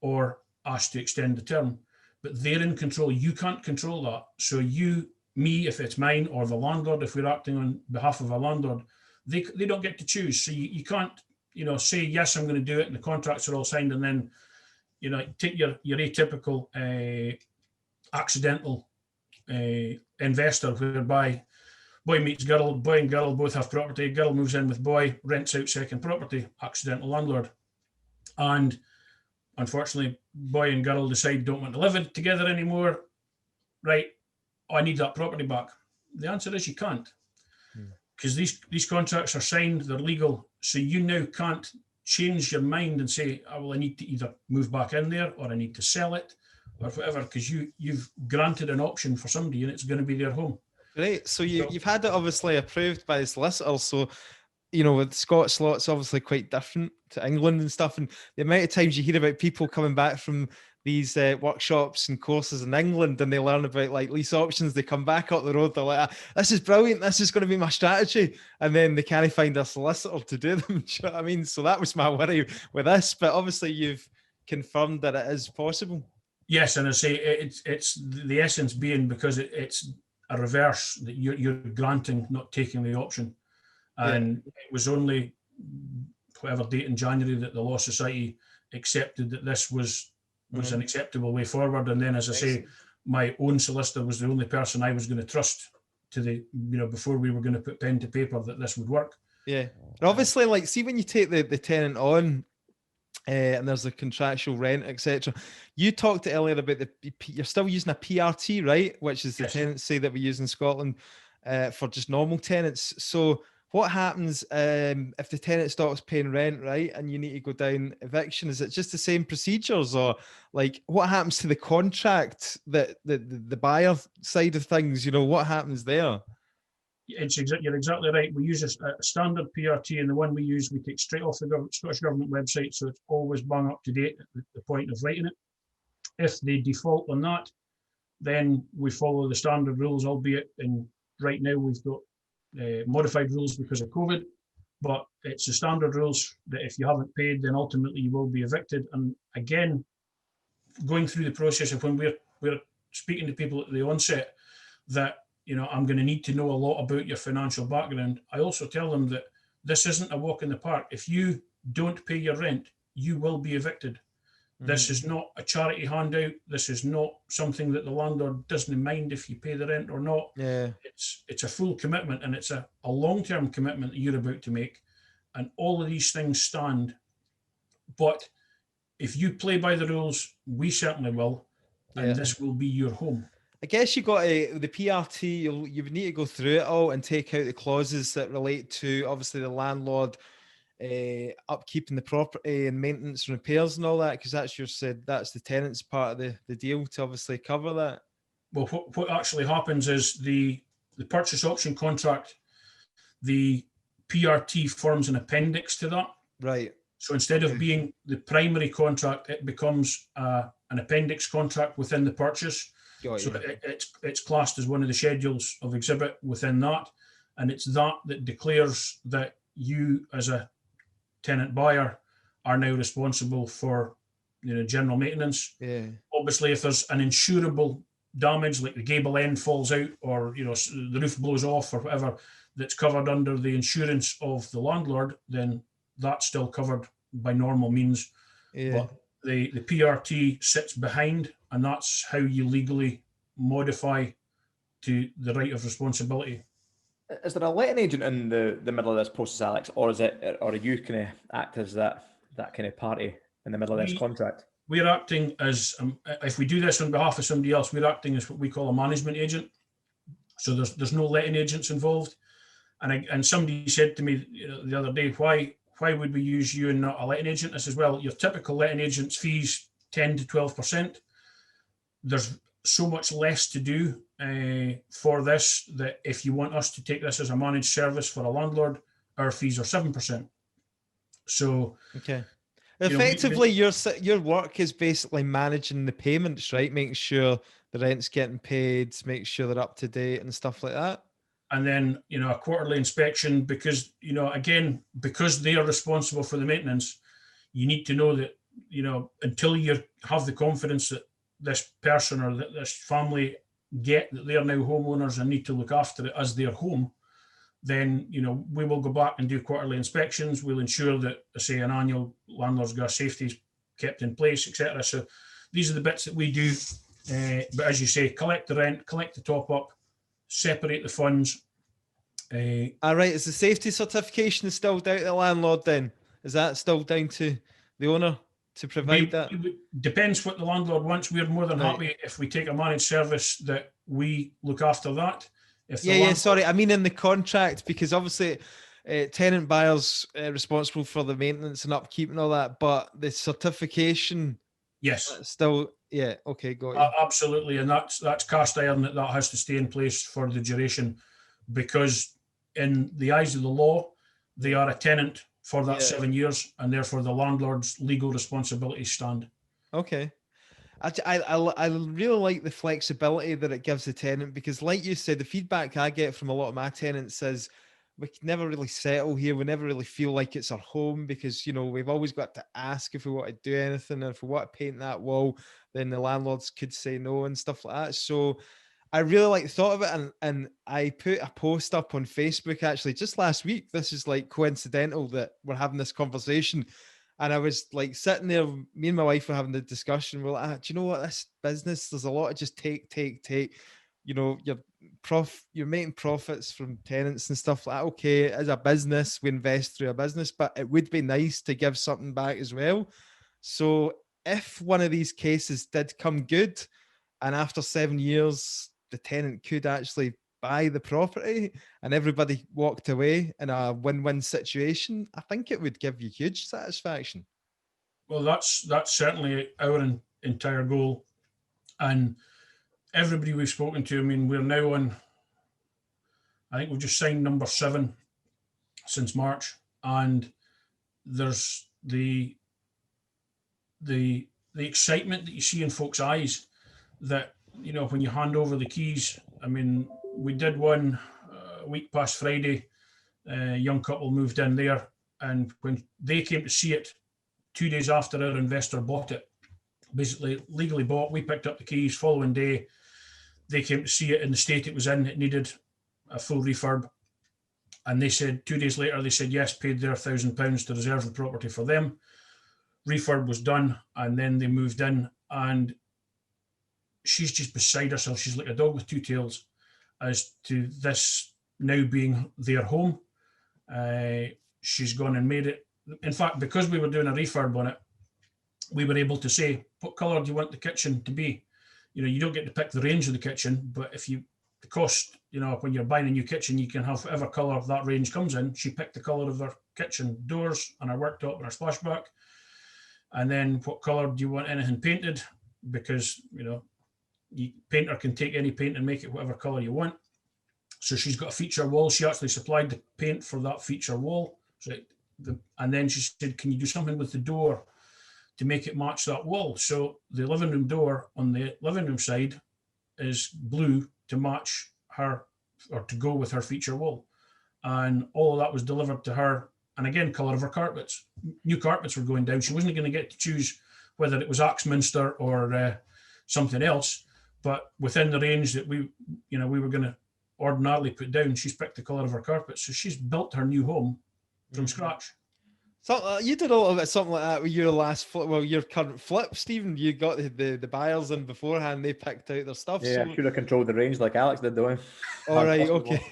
or ask to extend the term. But they're in control. You can't control that. So me, if it's mine, or the landlord, if we're acting on behalf of a landlord, they don't get to choose. So you can't, say, yes, I'm going to do it, and the contracts are all signed, and then, take your atypical accidental investor whereby boy meets girl, boy and girl both have property, girl moves in with boy, rents out second property, accidental landlord. And unfortunately, boy and girl decide don't want to live together anymore. Right, I need that property back. The answer is you can't. Because these contracts are signed, they're legal. So you now can't change your mind and say, oh, well, I need to either move back in there or I need to sell it or whatever, because you've granted an option for somebody and it's going to be their home. Great. So you've had it obviously approved by the solicitor. So, with Scots law, it's obviously quite different to England and stuff. And the amount of times you hear about people coming back from these workshops and courses in England and they learn about like lease options, they come back up the road, they're like, this is brilliant, this is going to be my strategy. And then they can't find a solicitor to do them. Do you know what I mean? So that was my worry with this. But obviously you've confirmed that it is possible. Yes, and I say it's the essence being because it's a reverse, that you're granting, not taking the option. And it was only whatever date in January that the Law Society accepted that this was an acceptable way forward. And then, as I say, my own solicitor was the only person I was going to trust to before we were going to put pen to paper that this would work. Yeah. And obviously, like, see, when you take the tenant on, and there's the contractual rent, etc. You talked earlier about you're still using a PRT, right? Which is the tenancy that we use in Scotland for just normal tenants. So what happens if the tenant stops paying rent, right, and you need to go down eviction? Is it just the same procedures, or like what happens to the contract that the buyer side of things? What happens there? You're exactly right. We use a standard PRT, and the one we use, we take straight off the Scottish Government website, so it's always bang up to date at the point of writing it. If they default on that, then we follow the standard rules, albeit right now we've got modified rules because of COVID, But it's the standard rules that if you haven't paid, then ultimately you will be evicted. And again, going through the process of when we're speaking to people at the onset, that I'm going to need to know a lot about your financial background. I also tell them that this isn't a walk in the park. If you don't pay your rent, you will be evicted. This is not a charity handout. This is not something that the landlord doesn't mind if you pay the rent or not. Yeah. It's a full commitment, and it's a long-term commitment that you're about to make. And all of these things stand. But if you play by the rules, we certainly will. And this will be your home. I guess you got the PRT, you would need to go through it all and take out the clauses that relate to obviously the landlord upkeep in the property and maintenance and repairs and all that, because that's the tenant's part of the deal to obviously cover that. Well, what actually happens is the purchase option contract, the PRT forms an appendix to that. Right. So instead of being the primary contract, it becomes an appendix contract within the purchase. So it's classed as one of the schedules of exhibit within that. And it's that declares that you as a tenant buyer are now responsible for general maintenance. Yeah. Obviously, if there's an insurable damage, like the gable end falls out or the roof blows off or whatever, that's covered under the insurance of the landlord, then that's still covered by normal means. But the PRT sits behind, and that's how you legally modify to the right of responsibility. Is there a letting agent in the middle of this process, Alex, or are you kind of act as that kind of party in the middle of this contract? We're acting as, if we do this on behalf of somebody else, we're acting as what we call a management agent. So there's no letting agents involved. And somebody said to me the other day, why would we use you and not a letting agent? I says, well, your typical letting agent's fees 10 to 12%. There's so much less to do for this, that if you want us to take this as a managed service for a landlord, our fees are 7%. So okay, effectively your work is basically managing the payments, right? Making sure the rent's getting paid, make sure they're up to date and stuff like that. And then a quarterly inspection, because again, because they are responsible for the maintenance, you need to know that until you have the confidence that this person or that this family get that they are now homeowners and need to look after it as their home, then we will go back and do quarterly inspections. We'll ensure that, say, an annual landlord's gas safety is kept in place, etc. So these are the bits that we do. But as you say, collect the rent, collect the top up, separate the funds. All right, is the safety certification still down to the landlord then? Is that still down to the owner to provide that? Depends what the landlord wants. We're more than happy if we take a managed service that we look after that. Sorry, I mean in the contract, because obviously tenant buyers responsible for the maintenance and upkeep and all that, but the certification, yes, still, okay, got you. Absolutely, and that's cast iron that has to stay in place for the duration, because in the eyes of the law, they are a tenant for that 7 years, and therefore the landlord's legal responsibilities stand. Okay. I really like the flexibility that it gives the tenant, because like you said, the feedback I get from a lot of my tenants is we can never really settle here. We never really feel like it's our home, because, we've always got to ask if we want to do anything. And if we want to paint that wall, then the landlords could say no and stuff like that. So I really like the thought of it. And I put a post up on Facebook actually just last week. This is like coincidental that we're having this conversation. And I was like sitting there, me and my wife were having the discussion. We're like, do you know what, this business, there's a lot of just take. You're making profits from tenants and stuff like that. Okay, as a business, we invest through a business, but it would be nice to give something back as well. So if one of these cases did come good, and after 7 years, the tenant could actually buy the property and everybody walked away in a win-win situation, I think it would give you huge satisfaction. Well, that's certainly our entire goal. And everybody we've spoken to, I mean, we're now on, I think we've just signed number 7 since March, and there's the excitement that you see in folks' eyes that, when you hand over the keys. I mean, we did one a week past Friday young couple moved in there, and when they came to see it 2 days after our investor bought it, basically legally bought, we picked up the keys. Following day, they came to see it in the state it was in. It needed a full refurb. And they said 2 days later, they said yes, paid their £1,000 to reserve the property for them. Refurb was done, and then they moved in, and she's just beside herself. She's like a dog with two tails as to this now being their home. She's gone and made it. In fact, because we were doing a refurb on it, we were able to say, what colour do you want the kitchen to be? You know, you don't get to pick the range of the kitchen, but if you, the cost, you know, when you're buying a new kitchen, you can have whatever colour that range comes in. She picked the colour of her kitchen doors and her worktop and her splashback. And then what colour do you want anything painted? Because, you know, painter can take any paint and make it whatever colour you want. So she's got a feature wall. She actually supplied the paint for that feature wall. So and then she said, can you do something with the door to make it match that wall? So the living room door on the living room side is blue to match her, or to go with her feature wall. And all of that was delivered to her. And again, colour of her carpets. New carpets were going down. She wasn't going to get to choose whether it was Axminster or something else. But within the range that we were going to ordinarily put down, she's picked the colour of her carpet. So she's built her new home from scratch. So you did a little bit something like that with your last flip, well, your current flip, Stephen. You got the buyers in beforehand; they picked out their stuff. Yeah, I should have controlled the range like Alex did, though. All right, okay.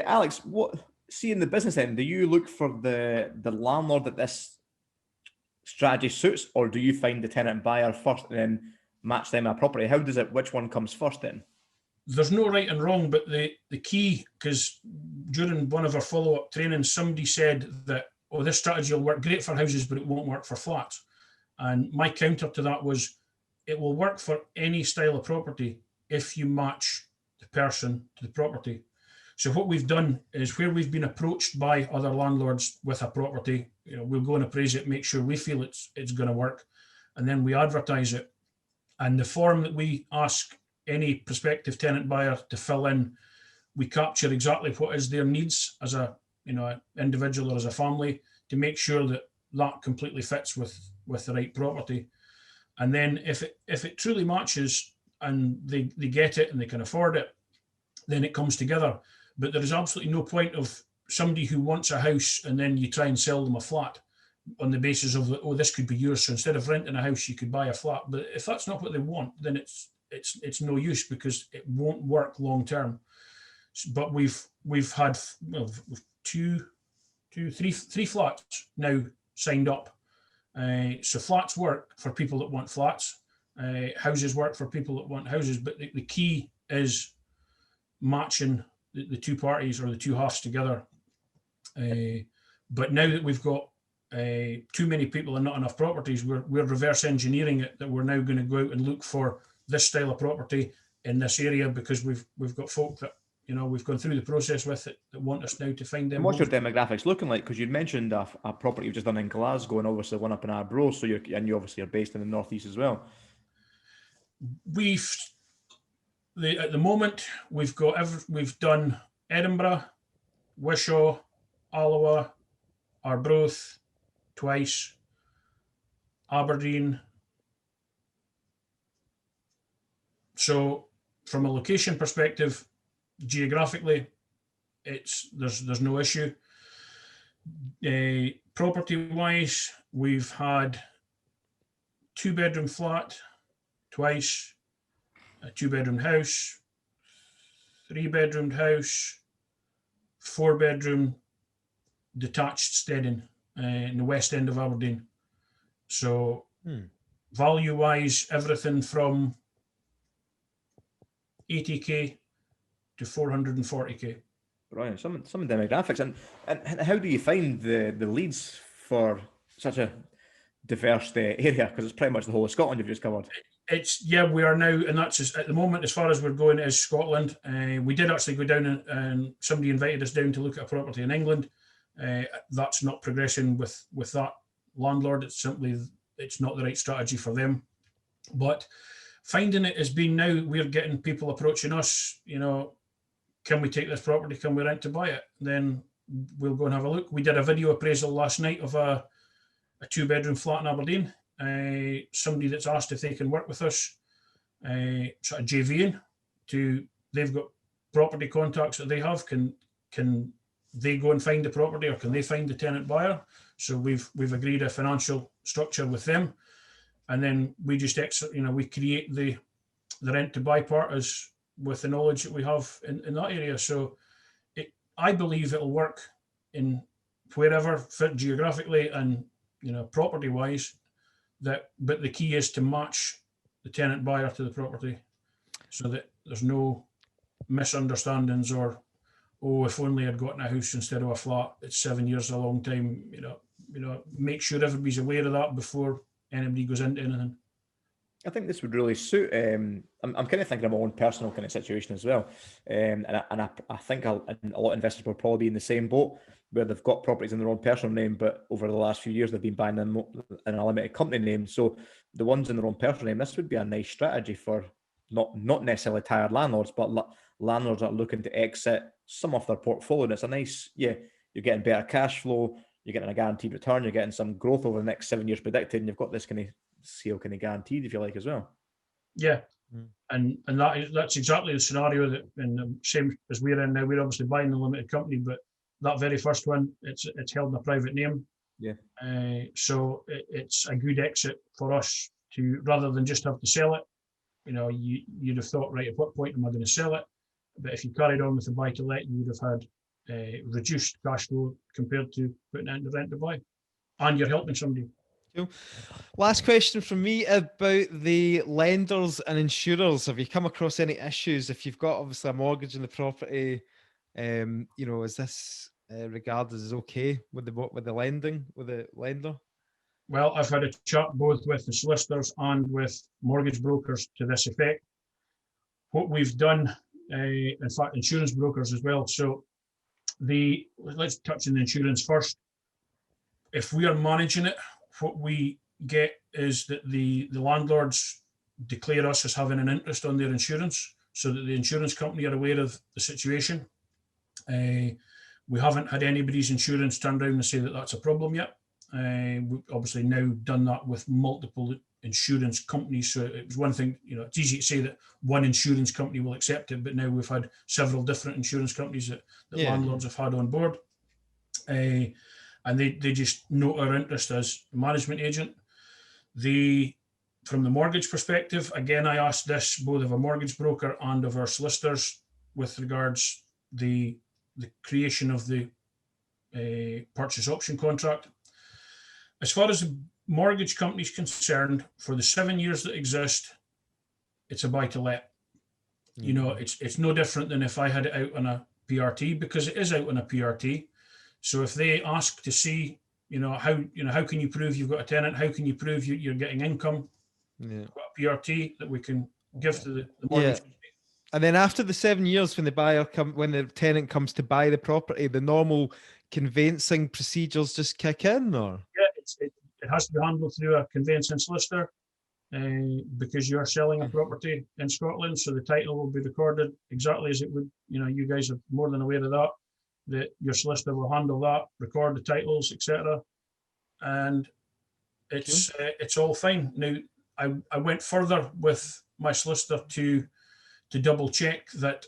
Alex, what in the business end? Do you look for the landlord that this strategy suits, or do you find the tenant and buyer first and then match them a property? How does it? Which one comes first then? There's no right and wrong, but the key, because during one of our follow-up trainings, somebody said that, oh, this strategy will work great for houses, but it won't work for flats. And my counter to that was, it will work for any style of property if you match the person to the property. So what we've done is, where we've been approached by other landlords with a property, you know, we'll go and appraise it, make sure we feel it's going to work, and then we advertise it. And the form that we ask any prospective tenant buyer to fill in, we capture exactly what is their needs as a, you know, individual or as a family, to make sure that that completely fits with the right property. And then if it truly matches and they get it and they can afford it, then it comes together. But there is absolutely no point of somebody who wants a house and then you try and sell them a flat on the basis of, oh, this could be yours, so instead of renting a house you could buy a flat. But if that's not what they want, then it's no use, because it won't work long term. But we've had, well, three flats now signed up. So flats work for people that want flats. Houses work for people that want houses. But the key is matching the two parties, or the two halves, together. But now that we've got too many people and not enough properties, we're reverse engineering it, that we're now going to go out and look for this style of property in this area, because we've got folk that, you know, we've gone through the process with it, that want us now to find them. And what's your demographics looking like? Because you'd mentioned a property you've just done in Glasgow, and obviously one up in Arbroath, so you obviously are based in the northeast as well. At the moment we've done Edinburgh, Wishaw, Alloa, Arbroath twice, Aberdeen. So from a location perspective, geographically, there's no issue. Property wise, we've had 2-bedroom flat twice, a 2-bedroom house, 3-bedroomed house, 4-bedroom detached steading in the west end of Aberdeen. So value wise, everything from 80k to 440k. Right, some demographics, and how do you find the leads for such a diverse area? Because it's pretty much the whole of Scotland you've just covered. We are now, and that's at the moment, as far as we're going, is Scotland. We did actually go down and somebody invited us down to look at a property in England. That's not progressing with that landlord. It's not the right strategy for them. But finding it has been, now we're getting people approaching us, you know, can we take this property? Can we rent to buy it? Then we'll go and have a look. We did a video appraisal last night of a 2-bedroom flat in Aberdeen. Somebody that's asked if they can work with us, sort of JVing they've got property contacts that they have. Can they go and find the property, or can they find the tenant buyer? So we've agreed a financial structure with them, and then we just we create the rent to buy part as with the knowledge that we have in that area. So I believe it'll work in wherever fit geographically and property wise. But the key is to match the tenant buyer to the property, so that there's no misunderstandings or, oh, if only I'd gotten a house instead of a flat. It's 7 years, a long time. Make sure everybody's aware of that before anybody goes into anything. I think this would really suit. I'm kind of thinking of my own personal kind of situation as well, and I think a lot of investors will probably be in the same boat, where they've got properties in their own personal name, but over the last few years they've been buying them in a limited company name. So the ones in their own personal name, this would be a nice strategy for not necessarily tired landlords, but landlords that are looking to exit some of their portfolio. And it's a nice, you're getting better cash flow, you're getting a guaranteed return, you're getting some growth over the next 7 years predicted, and you've got this kind of sale kind of guaranteed, if you like, as well. Yeah. And that's exactly the scenario that, and the same as we're in now. We're obviously buying the limited company, but that very first one, it's held in a private name. Yeah. So it's a good exit for us to, rather than just have to sell it. You'd have thought, right, at what point am I going to sell it? But if you carried on with the buy to let, you would have had reduced cash flow compared to putting it into rent to buy, and you're helping somebody. Cool. Last question from me about the lenders and insurers. Have you come across any issues if you've got obviously a mortgage on the property? Is this regarded as okay with the lending with the lender? Well, I've had a chat both with the solicitors and with mortgage brokers to this effect. What we've done, in fact, insurance brokers as well. So let's touch on the insurance first. If we are managing it, what we get is that the landlords declare us as having an interest on their insurance, so that the insurance company are aware of the situation. We haven't had anybody's insurance turn around and say that that's a problem yet. We've obviously now done that with multiple insurance companies. So it was one thing, it's easy to say that one insurance company will accept it, but now we've had several different insurance companies that landlords have had on board. And they just note our interest as a management agent. From the mortgage perspective, again, I asked this both of a mortgage broker and of our solicitors with regards the creation of the purchase option contract. As far as the mortgage company is concerned, for the 7 years that exist, it's a buy to let. It's no different than if I had it out on a PRT, because it is out on a PRT. So if they ask to see, how can you prove you've got a tenant? How can you prove you're getting income? Yeah. Got a PRT that we can give to the mortgage company. And then after the 7 years, when the tenant comes to buy the property, the normal conveyancing procedures just kick in, or? Yeah, it has to be handled through a conveyancing solicitor, because you're selling a property in Scotland, so the title will be recorded exactly as it would. You guys are more than aware of that your solicitor will handle that, record the titles, etc. And it's all fine. Now, I went further with my solicitor to double check that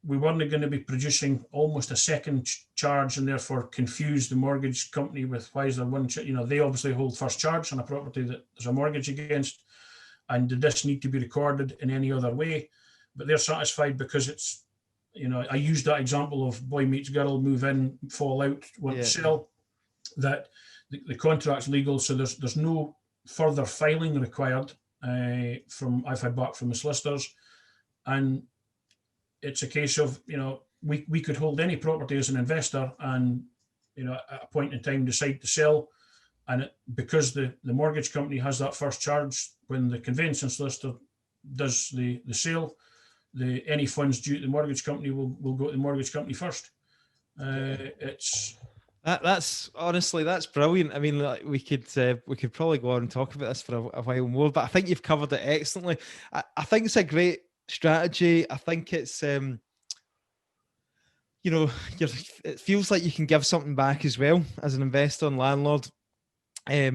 we weren't going to be producing almost a second charge and therefore confuse the mortgage company with why is there one. They obviously hold first charge on a property that there's a mortgage against, and did this need to be recorded in any other way? But they're satisfied because it's, I used that example of boy meets girl, move in, fall out, want to sell, that the contract's legal, so there's no further filing required I've had back from the solicitors. And it's a case of, we could hold any property as an investor and, at a point in time decide to sell. And because the mortgage company has that first charge, when the conveyancing solicitor does the sale, any funds due to the mortgage company will go to the mortgage company first. That's honestly, that's brilliant. I mean, we could probably go on and talk about this for a while more, but I think you've covered it excellently. I think it's a great strategy. I think it's you know, it feels like you can give something back as well as an investor and landlord. I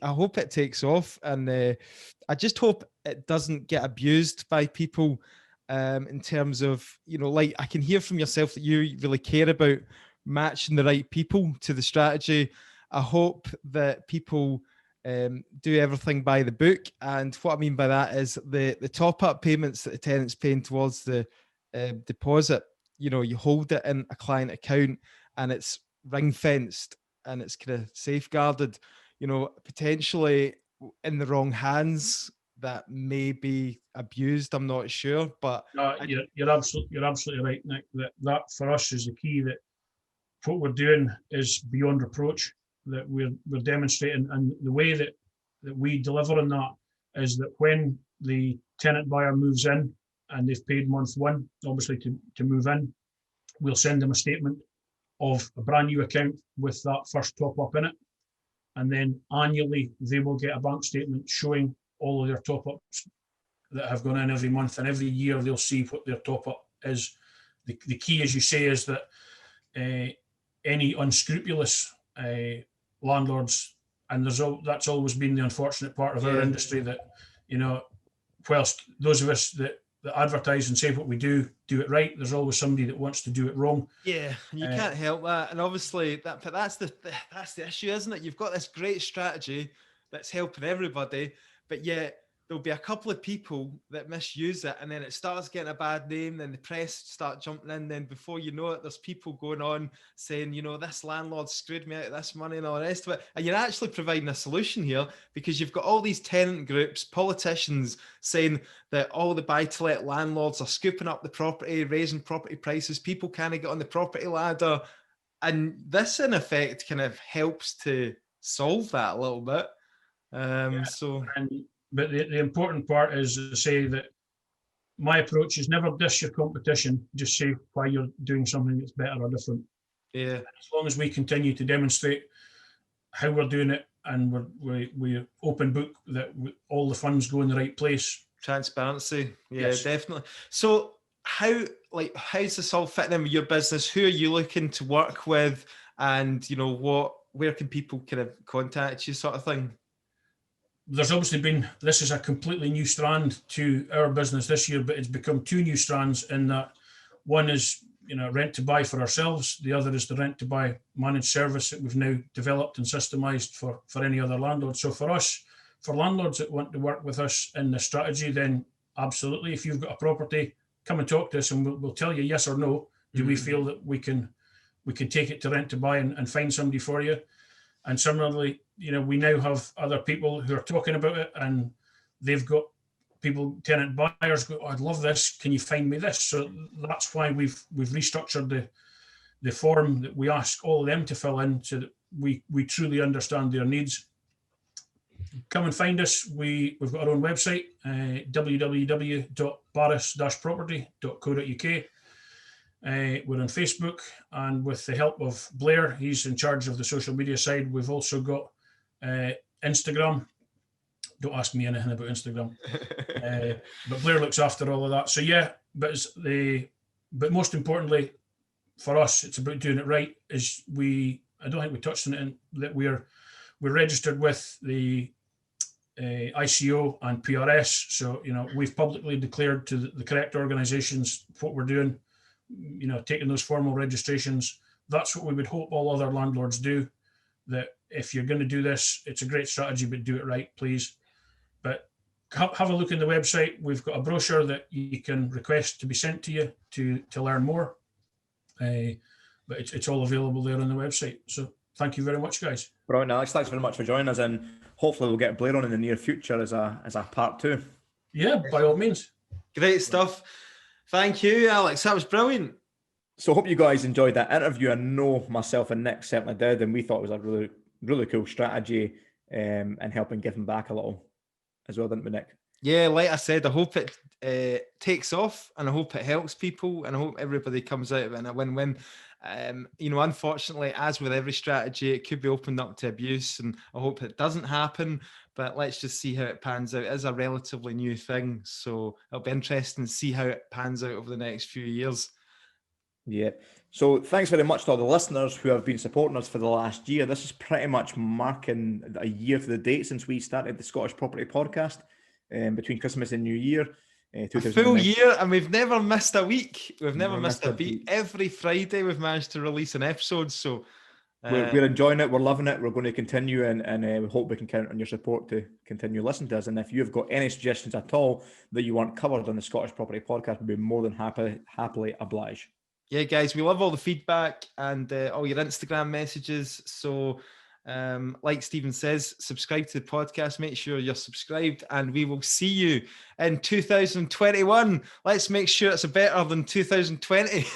hope it takes off, and I just hope it doesn't get abused by people, in terms of, you know, like I can hear from yourself that you really care about matching the right people to the strategy. I hope that people do everything by the book, and what I mean by that is the top up payments that the tenant's paying towards the deposit. You know, you hold it in a client account, and it's ring fenced, and it's kind of safeguarded. You know, potentially in the wrong hands, that may be abused. I'm not sure, but You're absolutely right, Nick. That for us is the key. That what we're doing is beyond reproach. That we're demonstrating, and the way that we deliver on that is that when the tenant buyer moves in and they've paid month one, obviously to move in, we'll send them a statement of a brand new account with that first top up in it. And then annually, they will get a bank statement showing all of their top ups that have gone in every month. And every year, they'll see what their top up is. The key, as you say, is that any unscrupulous landlords, and that's always been the unfortunate part of our industry, that, you know, whilst those of us that advertise and say what we do it right, there's always somebody that wants to do it wrong. Yeah, you can't help that. And obviously that's the issue, isn't it? You've got this great strategy that's helping everybody, but yet there'll be a couple of people that misuse it, and then it starts getting a bad name, then the press start jumping in, then before you know it, there's people going on saying, you know, this landlord screwed me out of this money and all the rest of it. And you're actually providing a solution here, because you've got all these tenant groups, politicians saying that all the buy-to-let landlords are scooping up the property, raising property prices, people can't get on the property ladder. And this, in effect, kind of helps to solve that a little bit. But the important part is to say that my approach is never diss your competition, just say why you're doing something that's better or different. Yeah. As long as we continue to demonstrate how we're doing it, and we're open book, that all the funds go in the right place. Transparency. Yeah, yes. Definitely. So how's this all fitting in with your business? Who are you looking to work with? And, you know, where can people kind of contact you, sort of thing? There's obviously this is a completely new strand to our business this year, but it's become two new strands in that one is, you know, rent to buy for ourselves. The other is the rent to buy managed service that we've now developed and systemized for any other landlord. So for us, for landlords that want to work with us in the strategy, then absolutely, if you've got a property, come and talk to us, and we'll tell you yes or no. Do we feel that we can take it to rent to buy and find somebody for you? And similarly, you know, we now have other people who are talking about it, and they've got tenant buyers go, oh, I'd love this. Can you find me this? So that's why we've restructured the form that we ask all of them to fill in, so that we truly understand their needs. Come and find us. We've got our own website, www.barris-property.co.uk. We're on Facebook, and with the help of Blair, he's in charge of the social media side. We've also got Instagram. Don't ask me anything about Instagram, but Blair looks after all of that. So yeah, but most importantly for us, it's about doing it right. I don't think we touched on it, that we're registered with the ICO and PRS. So, you know, we've publicly declared to the correct organisations what we're doing. You know, taking those formal registrations. That's what we would hope all other landlords do. That if you're going to do this, it's a great strategy, but do it right, please. But have a look in the website. We've got a brochure that you can request to be sent to you to learn more. But it's all available there on the website. So thank you very much, guys. Brilliant, Alex. Thanks very much for joining us, and hopefully we'll get Blair on in the near future as a part two. Yeah, by all means. Great stuff. Thank you, Alex. That was brilliant. So I hope you guys enjoyed that interview. I know myself and Nick certainly did, and we thought it was a really, really cool strategy, and helping give them back a little as well, didn't we, Nick? Yeah, like I said, I hope it takes off, and I hope it helps people, and I hope everybody comes out of it in a win-win. You know, unfortunately, as with every strategy, it could be opened up to abuse, and I hope it doesn't happen. But let's just see how it pans out. It is a relatively new thing, so it'll be interesting to see how it pans out over the next few years. Yeah. So thanks very much to all the listeners who have been supporting us for the last year. This is pretty much marking a year to the date since we started the Scottish Property Podcast, between Christmas and New Year. A full year, and we've never missed a week. We've never missed a beat. beat. Every Friday we've managed to release an episode. So we're enjoying it. We're loving it. We're going to continue, and we hope we can count on your support to continue listening to us. And if you've got any suggestions at all that you want covered on the Scottish Property Podcast, we'd be more than happily oblige. Yeah, guys, we love all the feedback and all your Instagram messages. So, like Stephen says, subscribe to the podcast. Make sure you're subscribed, and we will see you in 2021. Let's make sure it's better than 2020.